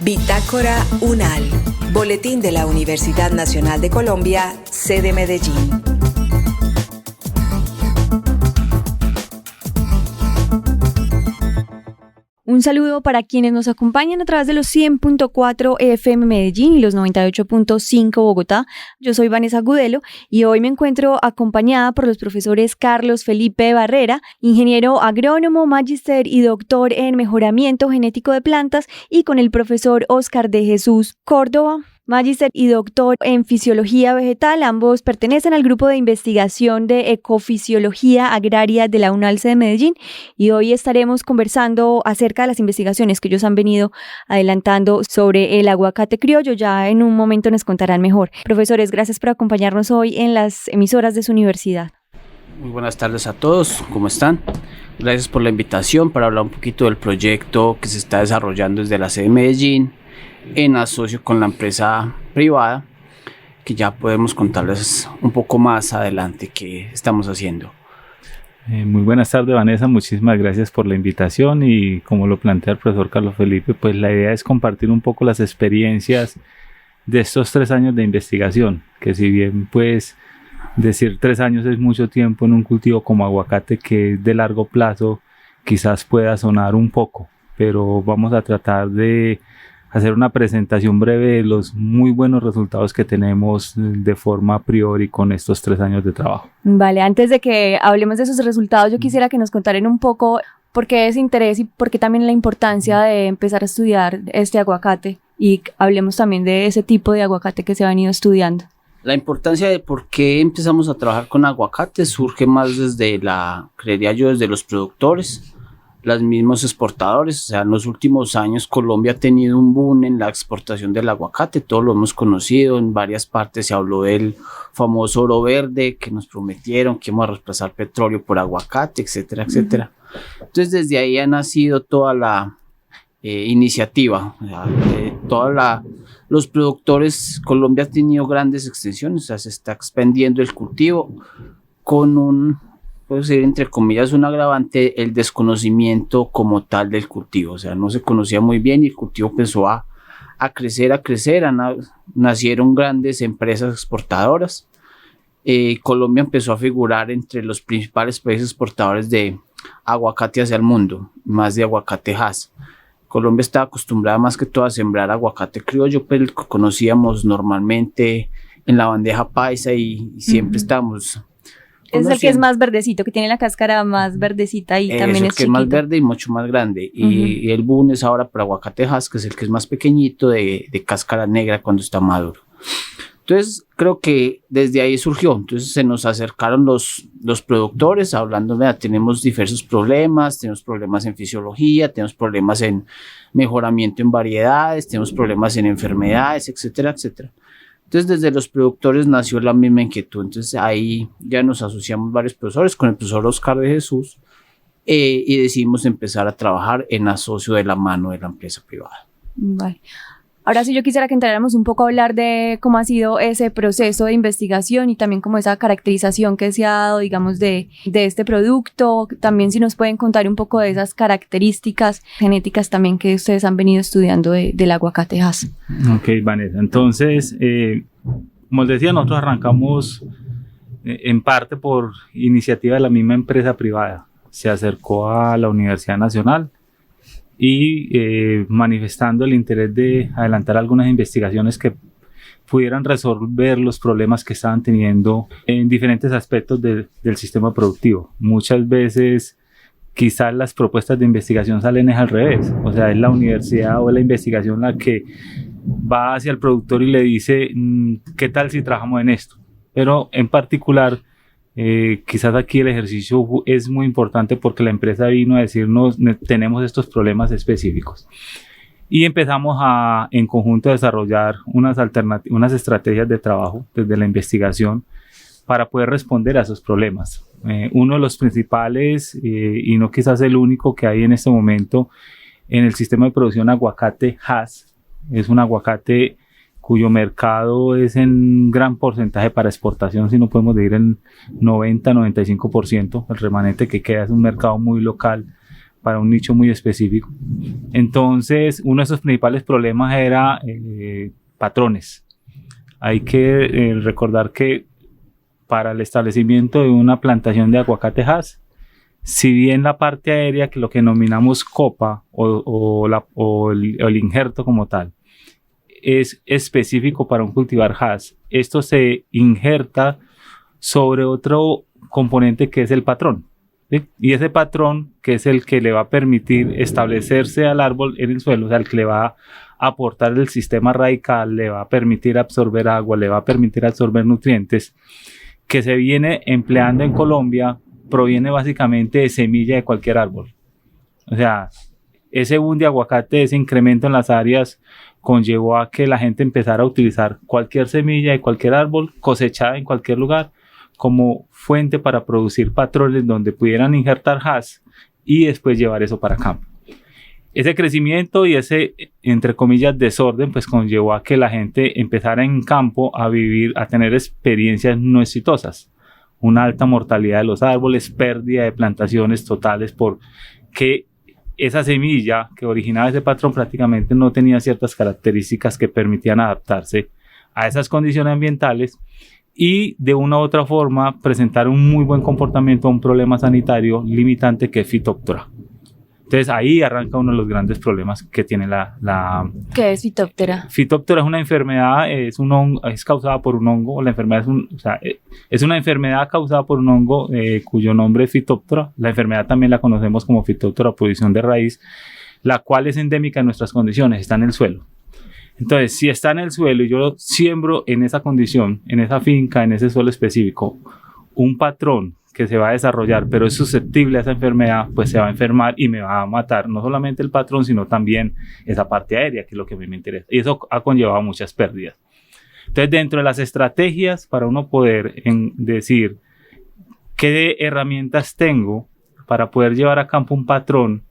Bitácora UNAL, Boletín de la Universidad Nacional de Colombia, sede Medellín. Un saludo para quienes nos acompañan a través de los 100.4 FM Medellín y los 98.5 Bogotá. Yo soy Vanessa Gudelo y hoy me encuentro acompañada por los profesores Carlos Felipe Barrera, ingeniero agrónomo, magíster y doctor en mejoramiento genético de plantas, y con el profesor Óscar de Jesús Córdoba, magíster y doctor en fisiología vegetal. Ambos pertenecen al grupo de investigación de ecofisiología agraria de la UNAL de Medellín, y hoy estaremos conversando acerca de las investigaciones que ellos han venido adelantando sobre el aguacate criollo. Ya en un momento nos contarán mejor. Profesores, gracias por acompañarnos hoy en las emisoras de su universidad. Muy buenas tardes a todos, ¿cómo están? Gracias por la invitación para hablar un poquito del proyecto que se está desarrollando desde la sede de Medellín, en asocio con la empresa privada, que ya podemos contarles un poco más adelante qué estamos haciendo. Muy buenas tardes, Vanessa, muchísimas gracias por la invitación, y como lo plantea el profesor Carlos Felipe, pues la idea es compartir un poco las experiencias de estos 3 años de investigación, que si bien pues decir 3 años es mucho tiempo en un cultivo como aguacate, que es de largo plazo, quizás pueda sonar un poco, pero vamos a tratar de hacer una presentación breve de los muy buenos resultados que tenemos de forma a priori con estos 3 años de trabajo. Vale, antes de que hablemos de esos resultados, yo quisiera que nos contaran un poco por qué ese interés y por qué también la importancia de empezar a estudiar este aguacate, y hablemos también de ese tipo de aguacate que se ha venido estudiando. La importancia de por qué empezamos a trabajar con aguacate surge más creería yo, desde los productores, los mismos exportadores. O sea, en los últimos años Colombia ha tenido un boom en la exportación del aguacate, todos lo hemos conocido, en varias partes se habló del famoso oro verde que nos prometieron, que íbamos a reemplazar petróleo por aguacate, etcétera, etcétera. Entonces desde ahí ha nacido toda la iniciativa, los productores. Colombia ha tenido grandes extensiones, o sea, se está expandiendo el cultivo con puede ser entre comillas un agravante, el desconocimiento como tal del cultivo. O sea, no se conocía muy bien y el cultivo empezó a crecer, nacieron grandes empresas exportadoras. Colombia empezó a figurar entre los principales países exportadores de aguacate hacia el mundo, más de aguacate Hass. Colombia estaba acostumbrada más que todo a sembrar aguacate criollo, pero el que conocíamos normalmente en la bandeja paisa, y siempre estábamos... Es el que es más verdecito, que tiene la cáscara más verdecita y también es el que es más verde y mucho más grande. Y el boom es ahora para aguacate Hass, que es el que es más pequeñito, de cáscara negra cuando está maduro. Entonces creo que desde ahí surgió. Entonces se nos acercaron los productores hablando, mira, tenemos diversos problemas, tenemos problemas en fisiología, tenemos problemas en mejoramiento en variedades, tenemos problemas en enfermedades, etcétera, etcétera. Entonces desde los productores nació la misma inquietud. Entonces ahí ya nos asociamos varios profesores con el profesor Óscar de Jesús, y decidimos empezar a trabajar en asocio de la mano de la empresa privada. Vale. Ahora sí, yo quisiera que entráramos un poco a hablar de cómo ha sido ese proceso de investigación y también como esa caracterización que se ha dado, digamos, de este producto. También si nos pueden contar un poco de esas características genéticas también que ustedes han venido estudiando del aguacate Hass. Ok, Vanessa. Entonces, como les decía, nosotros arrancamos en parte por iniciativa de la misma empresa privada. Se acercó a la Universidad Nacional y manifestando el interés de adelantar algunas investigaciones que pudieran resolver los problemas que estaban teniendo en diferentes aspectos del sistema productivo. Muchas veces quizás las propuestas de investigación salen al revés, o sea, es la universidad o la investigación la que va hacia el productor y le dice ¿qué tal si trabajamos en esto? Pero en particular quizás aquí el ejercicio es muy importante porque la empresa vino a decirnos tenemos estos problemas específicos, y empezamos en conjunto a desarrollar unas estrategias de trabajo desde la investigación para poder responder a esos problemas. Uno de los principales y no quizás el único que hay en este momento en el sistema de producción aguacate Hass es un aguacate cuyo mercado es en gran porcentaje para exportación, si no podemos decir el 90-95%, el remanente que queda es un mercado muy local para un nicho muy específico. Entonces, uno de esos principales problemas era patrones. Hay que recordar que para el establecimiento de una plantación de aguacate Hass, si bien la parte aérea, que lo que denominamos copa o el injerto como tal, es específico para un cultivar Hass, esto se injerta sobre otro componente que es el patrón, ¿sí? Y ese patrón, que es el que le va a permitir establecerse al árbol en el suelo, o sea, el que le va a aportar el sistema radical, le va a permitir absorber agua, le va a permitir absorber nutrientes, que se viene empleando en Colombia, proviene básicamente de semilla de cualquier árbol. O sea, ese boom de aguacate, ese incremento en las áreas, conllevó a que la gente empezara a utilizar cualquier semilla de cualquier árbol cosechada en cualquier lugar como fuente para producir patrones donde pudieran injertar Hass y después llevar eso para campo. Ese crecimiento y ese, entre comillas, desorden, pues conllevó a que la gente empezara en campo a vivir, a tener experiencias no exitosas. Una alta mortalidad de los árboles, pérdida de plantaciones totales porque esa semilla que originaba ese patrón prácticamente no tenía ciertas características que permitían adaptarse a esas condiciones ambientales y de una u otra forma presentar un muy buen comportamiento a un problema sanitario limitante que es Phytophthora. Entonces ahí arranca uno de los grandes problemas que tiene la ¿Qué es Phytophthora? Phytophthora es una enfermedad, es causada por un hongo. La enfermedad es una enfermedad causada por un hongo cuyo nombre es Phytophthora. La enfermedad también la conocemos como Phytophthora pudrición de raíz, la cual es endémica en nuestras condiciones, está en el suelo. Entonces, si está en el suelo y yo siembro en esa condición, en esa finca, en ese suelo específico, un patrón que se va a desarrollar, pero es susceptible a esa enfermedad, pues se va a enfermar y me va a matar no solamente el patrón, sino también esa parte aérea, que es lo que a mí me interesa. Y eso ha conllevado muchas pérdidas. Entonces, dentro de las estrategias para uno poder decir qué herramientas tengo para poder llevar a campo un patrón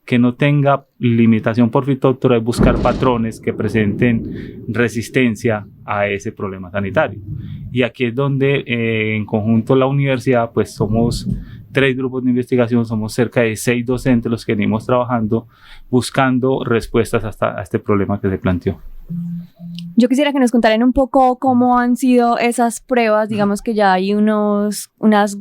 que no tenga limitación por Phytophthora, es buscar patrones que presenten resistencia a ese problema sanitario. Y aquí es donde en conjunto la universidad, pues somos 3 grupos de investigación, somos cerca de 6 docentes los que venimos trabajando buscando respuestas a este problema que se planteó. Yo quisiera que nos contaran un poco cómo han sido esas pruebas. Digamos que ya hay unas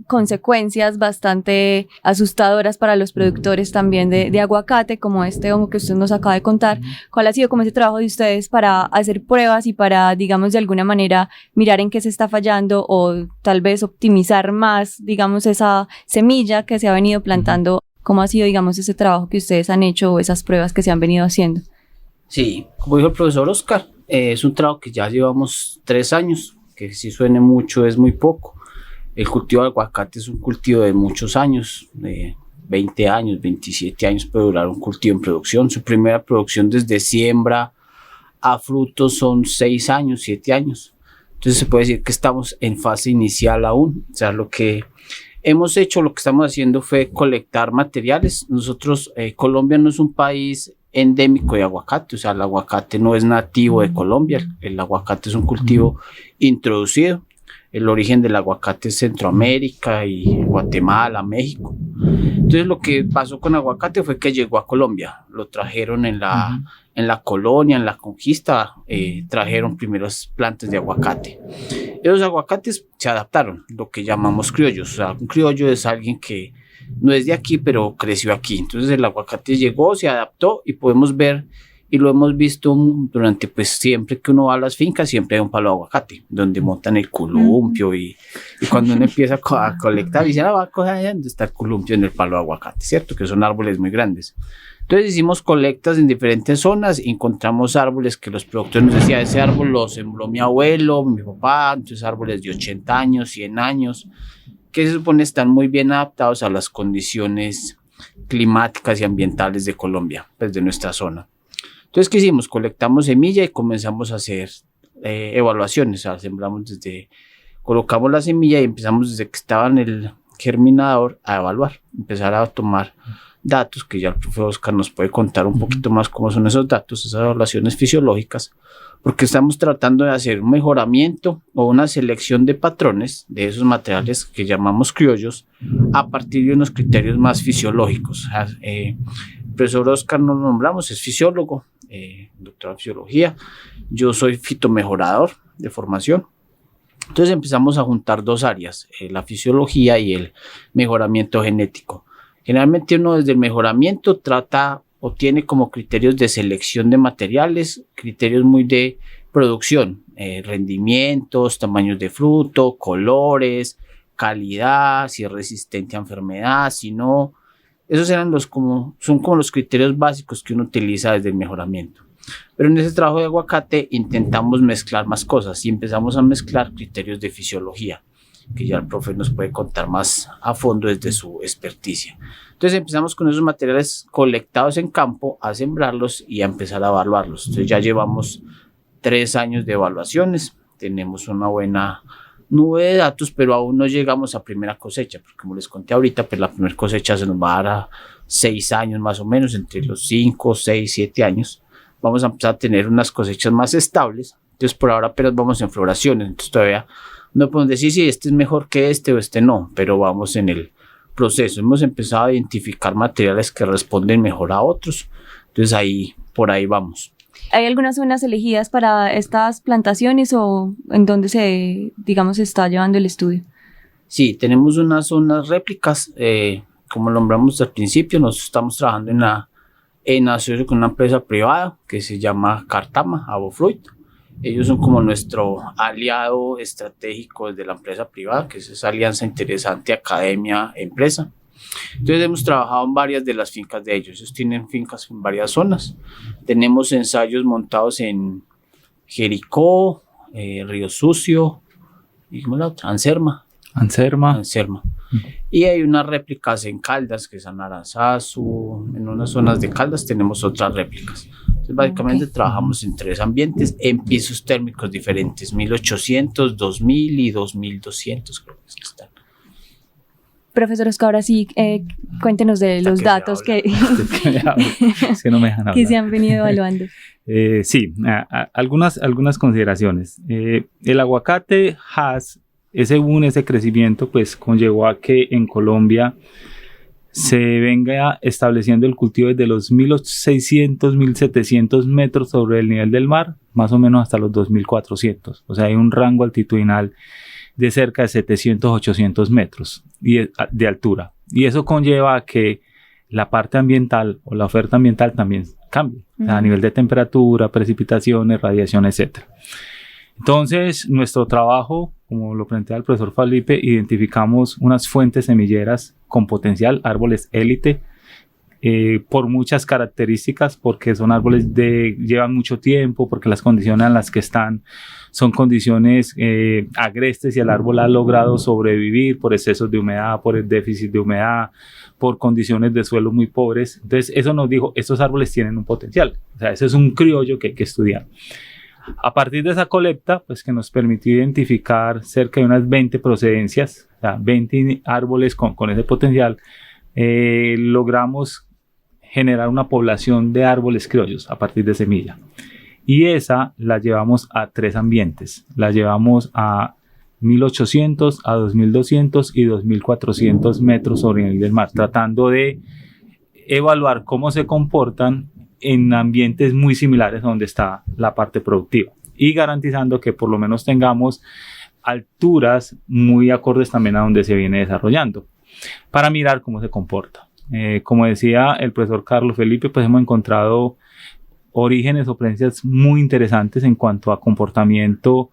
consecuencias bastante asustadoras para los productores también de aguacate, como este hongo que usted nos acaba de contar. ¿Cuál ha sido como ese trabajo de ustedes para hacer pruebas y para, digamos, de alguna manera mirar en qué se está fallando o tal vez optimizar más, digamos, esa semilla que se ha venido plantando? ¿Cómo ha sido, digamos, ese trabajo que ustedes han hecho o esas pruebas que se han venido haciendo? Sí, como dijo el profesor Oscar, es un trabajo que ya llevamos 3 años, que si suene mucho es muy poco. El cultivo de aguacate es un cultivo de muchos años, de 20 años, 27 años puede durar un cultivo en producción. Su primera producción desde siembra a frutos son 6 años, 7 años. Entonces se puede decir que estamos en fase inicial aún. O sea, lo que hemos hecho, lo que estamos haciendo fue colectar materiales. Nosotros, Colombia no es un país endémico de aguacate, o sea, el aguacate no es nativo de Colombia, el aguacate es un cultivo introducido. El origen del aguacate es Centroamérica y Guatemala, México. Entonces lo que pasó con aguacate fue que llegó a Colombia, lo trajeron en la colonia, en la conquista, trajeron primeras plantas de aguacate. Esos aguacates se adaptaron, lo que llamamos criollos. O sea, un criollo es alguien que no es de aquí, pero creció aquí. Entonces el aguacate llegó, se adaptó y podemos ver, y lo hemos visto durante, pues siempre que uno va a las fincas, siempre hay un palo de aguacate, donde montan el columpio y cuando uno empieza a colectar, dice, va a coger allá donde está el columpio en el palo de aguacate, ¿cierto? Que son árboles muy grandes. Entonces hicimos colectas en diferentes zonas, encontramos árboles que los productores nos decían, ese árbol lo sembró mi abuelo, mi papá, entonces árboles de 80 años, 100 años, que se supone están muy bien adaptados a las condiciones climáticas y ambientales de Colombia, pues de nuestra zona. Entonces, ¿qué hicimos? Colectamos semilla y comenzamos a hacer evaluaciones, o sea, colocamos la semilla y empezamos desde que estaba en el germinador a evaluar, empezar a tomar datos, que ya el profe Oscar nos puede contar un poquito más cómo son esos datos, esas evaluaciones fisiológicas, porque estamos tratando de hacer un mejoramiento o una selección de patrones de esos materiales que llamamos criollos a partir de unos criterios más fisiológicos. El profesor Oscar nos nombramos, es fisiólogo, doctor en fisiología. Yo soy fitomejorador de formación. Entonces empezamos a juntar dos áreas, la fisiología y el mejoramiento genético. Generalmente uno desde el mejoramiento trata o tiene como criterios de selección de materiales, criterios muy de producción, rendimientos, tamaños de fruto, colores, calidad, si es resistente a enfermedad, si no. Esos son como los criterios básicos que uno utiliza desde el mejoramiento. Pero en ese trabajo de aguacate intentamos mezclar más cosas y empezamos a mezclar criterios de fisiología, que ya el profe nos puede contar más a fondo desde su experticia. Entonces empezamos con esos materiales colectados en campo a sembrarlos y a empezar a evaluarlos. Entonces ya llevamos 3 años de evaluaciones, tenemos una buena nube de datos, pero aún no llegamos a primera cosecha, porque como les conté ahorita, pues la primera cosecha se nos va a dar a 6 años más o menos, entre los 5, 6, 7 años. Vamos a empezar a tener unas cosechas más estables. Entonces por ahora apenas vamos en floraciones, entonces todavía no podemos decir si este es mejor que este o este no, pero vamos en el proceso. Hemos empezado a identificar materiales que responden mejor a otros, entonces por ahí vamos. ¿Hay algunas zonas elegidas para estas plantaciones o en dónde se está llevando el estudio? Sí, tenemos unas zonas réplicas, como nombramos al principio. Nosotros estamos trabajando en asocio con una empresa privada que se llama Cartama, Abofluid. Ellos son como nuestro aliado estratégico de la empresa privada, que es esa alianza interesante academia-empresa. Entonces hemos trabajado en varias de las fincas de ellos. Ellos tienen fincas en varias zonas. Tenemos ensayos montados en Jericó, Río Sucio, y ¿cómo es la otra? Anserma. Y hay unas réplicas en Caldas, que es en Aranzazu. En unas zonas de Caldas tenemos otras réplicas. Entonces básicamente trabajamos en 3 ambientes en pisos térmicos diferentes, 1800, 2000 y 2200 creo que están. Profesor Oscar, ahora sí, cuéntenos de los datos que no me dejan hablar. Que se han venido evaluando. Sí, algunas consideraciones. El aguacate Hass, ese crecimiento, pues conllevó a que en Colombia se venga estableciendo el cultivo desde los 1600, 1700 metros sobre el nivel del mar, más o menos hasta los 2400. O sea, hay un rango altitudinal de cerca de 700, 800 metros de altura. Y eso conlleva a que la parte ambiental o la oferta ambiental también cambie, o sea, a nivel de temperatura, precipitaciones, radiación, etc. Entonces, nuestro trabajo, como lo plantea el profesor Felipe, identificamos unas fuentes semilleras con potencial, árboles élite, por muchas características, porque son árboles llevan mucho tiempo, porque las condiciones en las que están son condiciones agrestes y el árbol ha logrado sobrevivir por excesos de humedad, por el déficit de humedad, por condiciones de suelo muy pobres. Entonces eso nos dijo, estos árboles tienen un potencial, o sea, ese es un criollo que hay que estudiar. A partir de esa colecta, pues que nos permitió identificar cerca de unas 20 procedencias, o sea, 20 árboles con ese potencial, logramos generar una población de árboles criollos a partir de semilla. Y esa la llevamos a 3 ambientes. La llevamos a 1800, a 2200 y 2400 metros sobre el nivel del mar, tratando de evaluar cómo se comportan en ambientes muy similares a donde está la parte productiva y garantizando que por lo menos tengamos alturas muy acordes también a donde se viene desarrollando para mirar cómo se comporta. Como decía el profesor Carlos Felipe, pues hemos encontrado orígenes o presencias muy interesantes en cuanto a comportamiento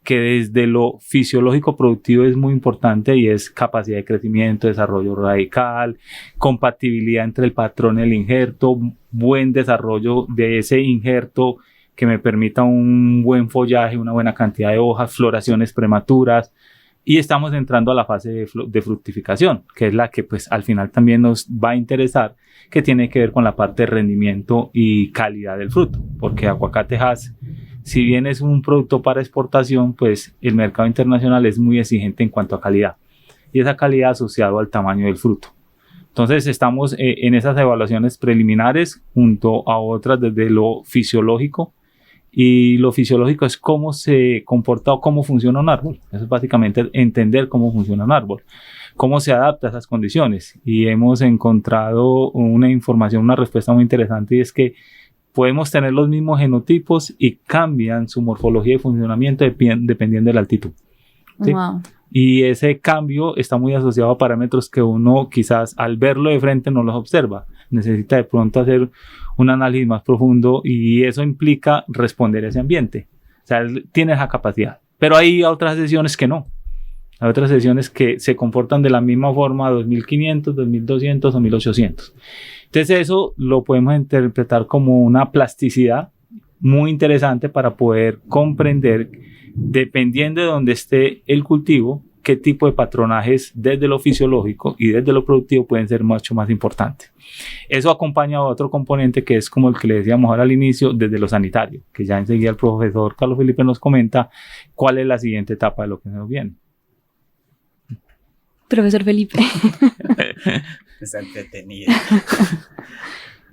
que desde lo fisiológico productivo es muy importante y es capacidad de crecimiento, desarrollo radical, compatibilidad entre el patrón y el injerto, buen desarrollo de ese injerto que me permita un buen follaje, una buena cantidad de hojas, floraciones prematuras. Y estamos entrando a la fase de fructificación, que es la que pues al final también nos va a interesar, que tiene que ver con la parte de rendimiento y calidad del fruto, porque aguacate Hass, si bien es un producto para exportación, pues el mercado internacional es muy exigente en cuanto a calidad, y esa calidad asociada al tamaño del fruto. Entonces estamos en esas evaluaciones preliminares junto a otras desde lo fisiológico, y lo fisiológico es cómo se comporta o cómo funciona un árbol. Eso es básicamente entender cómo funciona un árbol, cómo se adapta a esas condiciones, y hemos encontrado una información, una respuesta muy interesante, y es que podemos tener los mismos genotipos y cambian su morfología y funcionamiento dependiendo de la altitud. ¿Sí? Wow. Y ese cambio está muy asociado a parámetros que uno quizás al verlo de frente no los observa. Necesita de pronto hacer un análisis más profundo, y eso implica responder a ese ambiente. O sea, él tiene esa capacidad. Pero hay otras sesiones que no. Hay otras sesiones que se comportan de la misma forma a 2500, 2200 o 1800. Entonces eso lo podemos interpretar como una plasticidad muy interesante para poder comprender, dependiendo de dónde esté el cultivo, qué tipo de patronajes desde lo fisiológico y desde lo productivo pueden ser mucho más importantes. Eso acompaña a otro componente que es como el que le decíamos ahora al inicio, desde lo sanitario, que ya enseguida el profesor Carlos Felipe nos comenta cuál es la siguiente etapa de lo que nos viene. Profesor Felipe. Está entretenida.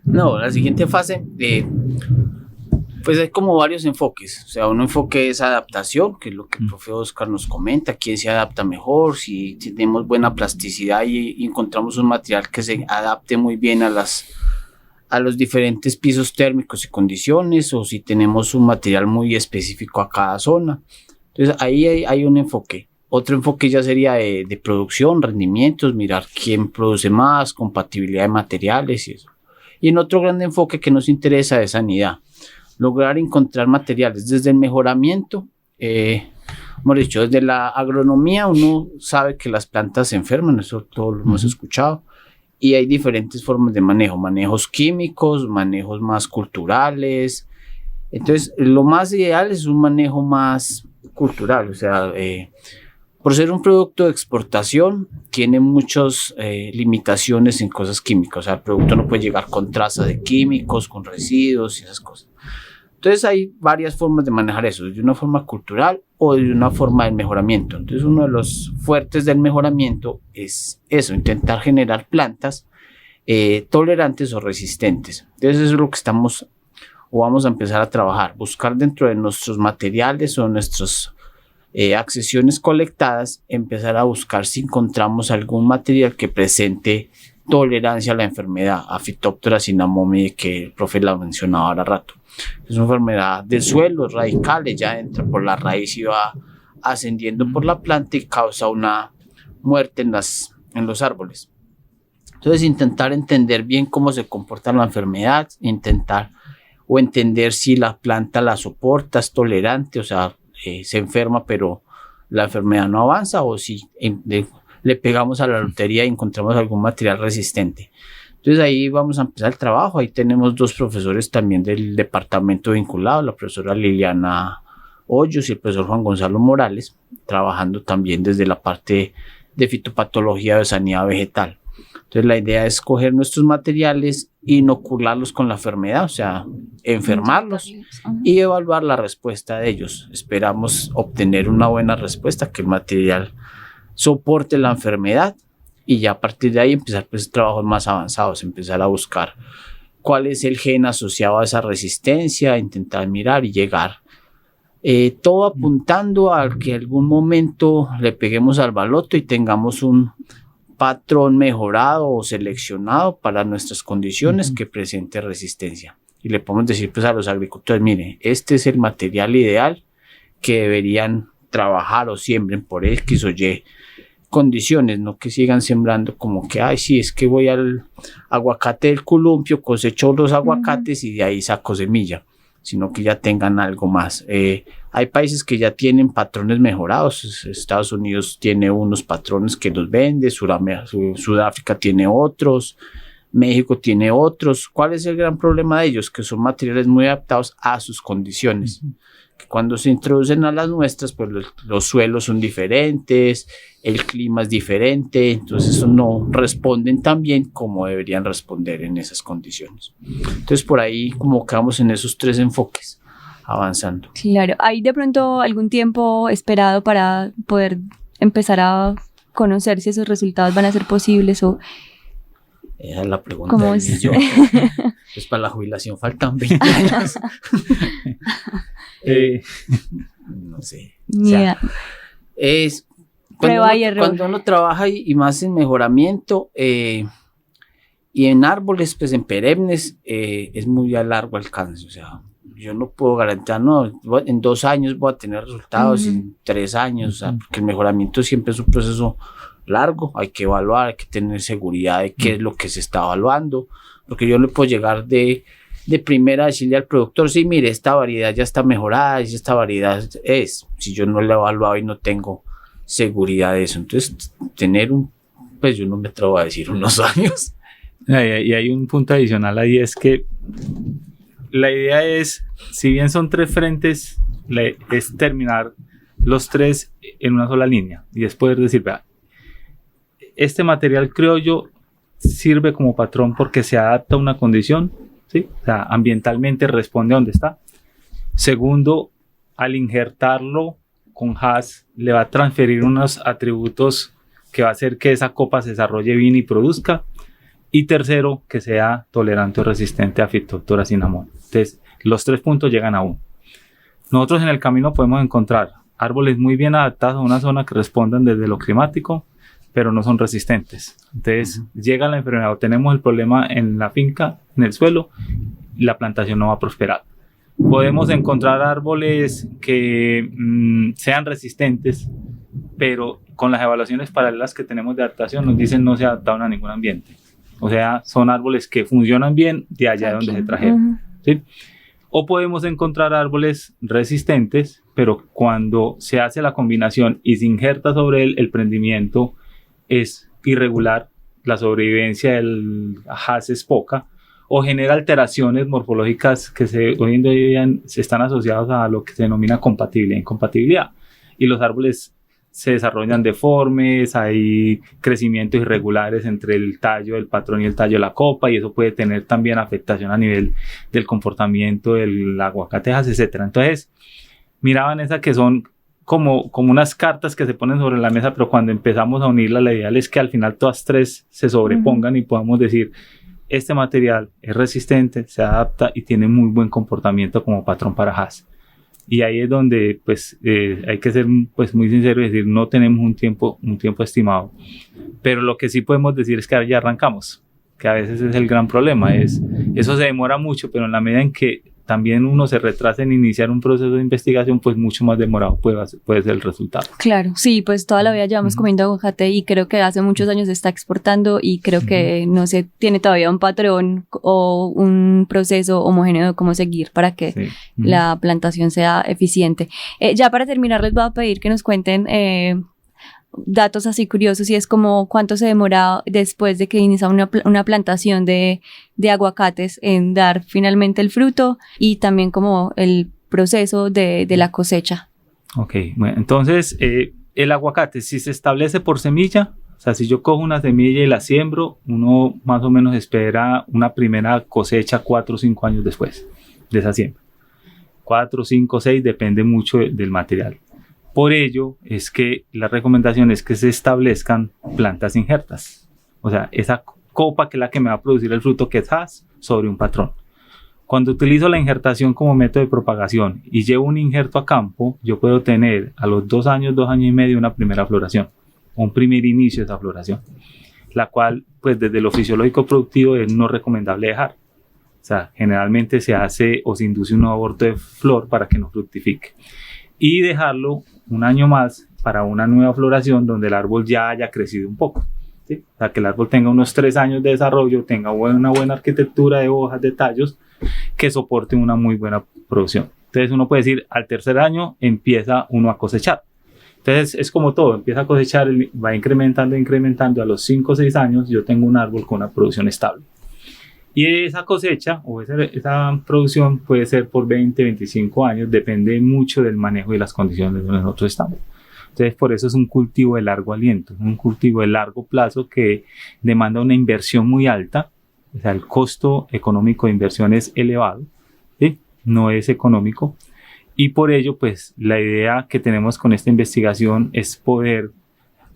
No, la siguiente fase, pues hay como varios enfoques. O sea, un enfoque es adaptación, que es lo que el profe Oscar nos comenta, quién se adapta mejor, si tenemos buena plasticidad y encontramos un material que se adapte muy bien a los diferentes pisos térmicos y condiciones, o si tenemos un material muy específico a cada zona. Entonces ahí hay un enfoque. Otro enfoque ya sería de producción, rendimientos, mirar quién produce más, compatibilidad de materiales y eso. Y en otro gran enfoque que nos interesa es sanidad. Lograr encontrar materiales desde el mejoramiento, hemos dicho, desde la agronomía uno sabe que las plantas se enferman, eso todos lo hemos escuchado, y hay diferentes formas de manejo, manejos químicos, manejos más culturales. Entonces lo más ideal es un manejo más cultural, o sea, por ser un producto de exportación, tiene muchas limitaciones en cosas químicas. O sea, el producto no puede llegar con trazas de químicos, con residuos y esas cosas. Entonces hay varias formas de manejar eso, de una forma cultural o de una forma del mejoramiento. Entonces uno de los fuertes del mejoramiento es eso, intentar generar plantas tolerantes o resistentes. Entonces eso es lo que estamos o vamos a empezar a trabajar, buscar dentro de nuestros materiales o nuestros accesiones colectadas, empezar a buscar si encontramos algún material que presente tolerancia a la enfermedad, a Phytophthora cinnamomii, que el profe la mencionaba ahora rato. Es una enfermedad del suelo, radicales, ya entra por la raíz y va ascendiendo por la planta y causa una muerte en los árboles. Entonces intentar entender bien cómo se comporta la enfermedad, entender si la planta la soporta, es tolerante, o sea, se enferma pero la enfermedad no avanza, o si le pegamos a la lotería y encontramos algún material resistente. Entonces ahí vamos a empezar el trabajo. Ahí tenemos dos profesores también del departamento vinculado, la profesora Liliana Hoyos y el profesor Juan Gonzalo Morales, trabajando también desde la parte de fitopatología de sanidad vegetal. Entonces la idea es coger nuestros materiales, inocularlos con la enfermedad, o sea, enfermarlos y evaluar la respuesta de ellos. Esperamos obtener una buena respuesta, que el material soporte la enfermedad, y ya a partir de ahí empezar pues trabajos más avanzados, empezar a buscar cuál es el gen asociado a esa resistencia, intentar mirar y llegar. Todo apuntando a que en algún momento le peguemos al baloto y tengamos un patrón mejorado o seleccionado para nuestras condiciones que presente resistencia. Y le podemos decir pues a los agricultores, mire, este es el material ideal que deberían trabajar o siembren por X o Y condiciones, no que sigan sembrando como que, ay, sí, es que voy al aguacate del columpio, cosecho los aguacates y de ahí saco semilla, sino que ya tengan algo más. Hay países que ya tienen patrones mejorados. Estados Unidos tiene unos patrones que los vende, Sudáfrica tiene otros, México tiene otros. ¿Cuál es el gran problema de ellos? Que son materiales muy adaptados a sus condiciones. Que cuando se introducen a las nuestras, pues los suelos son diferentes, el clima es diferente, entonces no responden tan bien como deberían responder en esas condiciones. Entonces por ahí como quedamos en esos tres enfoques, avanzando. Claro, ¿hay de pronto algún tiempo esperado para poder empezar a conocer si esos resultados van a ser posibles o Esa es la pregunta ¿Cómo del es? millón. Pues para la jubilación faltan 20 años. No sé. Ni idea. Es Prueba y error. cuando uno trabaja y más en mejoramiento y en árboles, pues en perennes, es muy a largo alcance. O sea, yo no puedo garantizar, no, en 2 años voy a tener resultados, en 3 años, o sea, porque el mejoramiento siempre es un proceso largo, hay que evaluar, hay que tener seguridad de qué es lo que se está evaluando, porque yo no puedo llegar de primera a decirle al productor, sí, mire, esta variedad ya está mejorada, y esta variedad si yo no la he evaluado y no tengo seguridad de eso, entonces pues yo no me atrevo a decir unos años. Y hay un punto adicional ahí, es que la idea es, si bien son 3 frentes, es terminar los 3 en una sola línea y es poder decir, vea, este material criollo sirve como patrón porque se adapta a una condición, ¿sí? O sea, ambientalmente responde a donde está. Segundo, al injertarlo con HACCP le va a transferir unos atributos que va a hacer que esa copa se desarrolle bien y produzca. Y tercero, que sea tolerante o resistente a Phytophthora cinnamon. Entonces, los 3 puntos llegan a 1. Nosotros en el camino podemos encontrar árboles muy bien adaptados a una zona que respondan desde lo climático, pero no son resistentes. Entonces, llega la enfermedad o tenemos el problema en la finca, en el suelo, y la plantación no va a prosperar. Podemos encontrar árboles que sean resistentes, pero con las evaluaciones paralelas que tenemos de adaptación nos dicen no se adaptaron a ningún ambiente. O sea, son árboles que funcionan bien de allá de donde se trajeron, ¿sí? O podemos encontrar árboles resistentes, pero cuando se hace la combinación y se injerta sobre él, el prendimiento es irregular, la sobrevivencia del HACCP es poca, o genera alteraciones morfológicas que hoy en día se están asociadas a lo que se denomina compatibilidad e incompatibilidad. Y los árboles se desarrollan deformes, hay crecimientos irregulares entre el tallo del patrón y el tallo de la copa, y eso puede tener también afectación a nivel del comportamiento del aguacatejas, etc. Entonces, mira, Vanessa, que son como unas cartas que se ponen sobre la mesa, pero cuando empezamos a unirlas, la idea es que al final todas 3 se sobrepongan y podamos decir, este material es resistente, se adapta y tiene muy buen comportamiento como patrón para HACCP. Y ahí es donde pues, hay que ser pues, muy sincero y decir, no tenemos un tiempo estimado. Pero lo que sí podemos decir es que ya arrancamos, que a veces es el gran problema. Eso se demora mucho, pero en la medida en que también uno se retrasa en iniciar un proceso de investigación, pues mucho más demorado puede ser el resultado. Claro, sí, pues toda la vida llevamos comiendo aguacate y creo que hace muchos años se está exportando y creo que no se tiene todavía un patrón o un proceso homogéneo de cómo seguir para que la plantación sea eficiente. Ya para terminar les voy a pedir que nos cuenten datos así curiosos y es como cuánto se demora después de que inicia una plantación de aguacates en dar finalmente el fruto y también como el proceso de la cosecha. Ok, bueno, entonces el aguacate si se establece por semilla, o sea, si yo cojo una semilla y la siembro, uno más o menos espera una primera cosecha 4 o 5 años después de esa siembra. 4, 5, 6, depende mucho del material. Por ello es que la recomendación es que se establezcan plantas injertas. O sea, esa copa que es la que me va a producir el fruto que es HACCP sobre un patrón. Cuando utilizo la injertación como método de propagación y llevo un injerto a campo, yo puedo tener a los 2 años, 2 años y medio una primera floración, un primer inicio de esa floración, la cual pues desde lo fisiológico productivo es no recomendable dejar. O sea, generalmente se hace o se induce un nuevo aborto de flor para que no fructifique. Y dejarlo un año más para una nueva floración donde el árbol ya haya crecido un poco, ¿sí? O sea, que el árbol tenga unos 3 años de desarrollo, tenga una buena arquitectura de hojas, de tallos, que soporte una muy buena producción. Entonces uno puede decir, al 3er año empieza uno a cosechar. Entonces es como todo, empieza a cosechar, va incrementando, a los 5 o 6 años yo tengo un árbol con una producción estable. Y esa cosecha o esa producción puede ser por 20, 25 años, depende mucho del manejo y las condiciones donde nosotros estamos. Entonces, por eso es un cultivo de largo aliento, un cultivo de largo plazo que demanda una inversión muy alta. O sea, el costo económico de inversión es elevado, ¿sí? No es económico. Y por ello, pues, la idea que tenemos con esta investigación es poder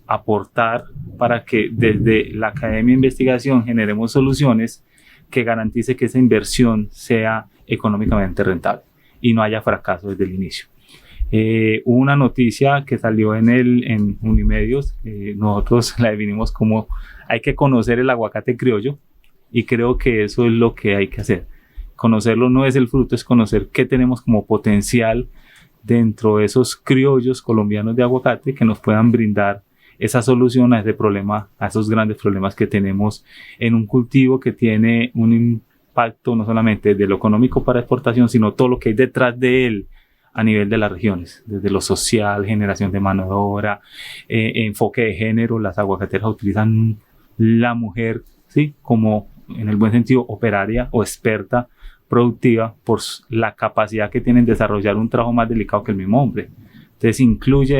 aportar para que desde la Academia de Investigación generemos soluciones que garantice que esa inversión sea económicamente rentable y no haya fracaso desde el inicio. Hubo una noticia que salió en Unimedios, nosotros la definimos como hay que conocer el aguacate criollo, y creo que eso es lo que hay que hacer. Conocerlo no es el fruto, es conocer qué tenemos como potencial dentro de esos criollos colombianos de aguacate que nos puedan brindar esa solución a ese problema, a esos grandes problemas que tenemos en un cultivo que tiene un impacto no solamente de lo económico para exportación, sino todo lo que hay detrás de él a nivel de las regiones, desde lo social, generación de mano de obra, enfoque de género. Las aguacateras utilizan la mujer, ¿sí?, como en el buen sentido operaria o experta productiva por la capacidad que tienen de desarrollar un trabajo más delicado que el mismo hombre. Entonces incluye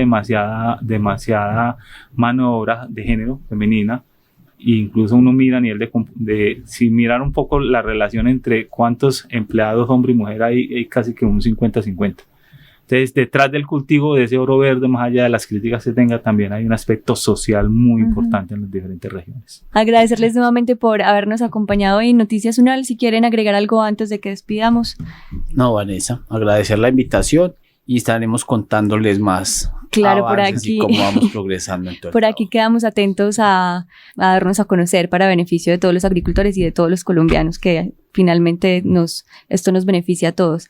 demasiada mano de obra de género femenina, e incluso uno mira a nivel si mirar un poco la relación entre cuántos empleados hombre y mujer hay casi que un 50-50. Entonces, detrás del cultivo de ese oro verde, más allá de las críticas que tenga, también hay un aspecto social muy importante en las diferentes regiones. Agradecerles nuevamente por habernos acompañado en Noticias UNAL. Si quieren agregar algo antes de que despidamos. No, Vanessa, agradecer la invitación y estaremos contándoles más. Claro, por avances aquí. Y cómo vamos progresando en todo Por el aquí quedamos atentos a darnos a conocer para beneficio de todos los agricultores y de todos los colombianos, que finalmente esto nos beneficia a todos.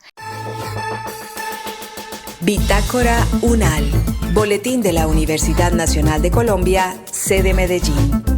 Bitácora UNAL, Boletín de la Universidad Nacional de Colombia, sede Medellín.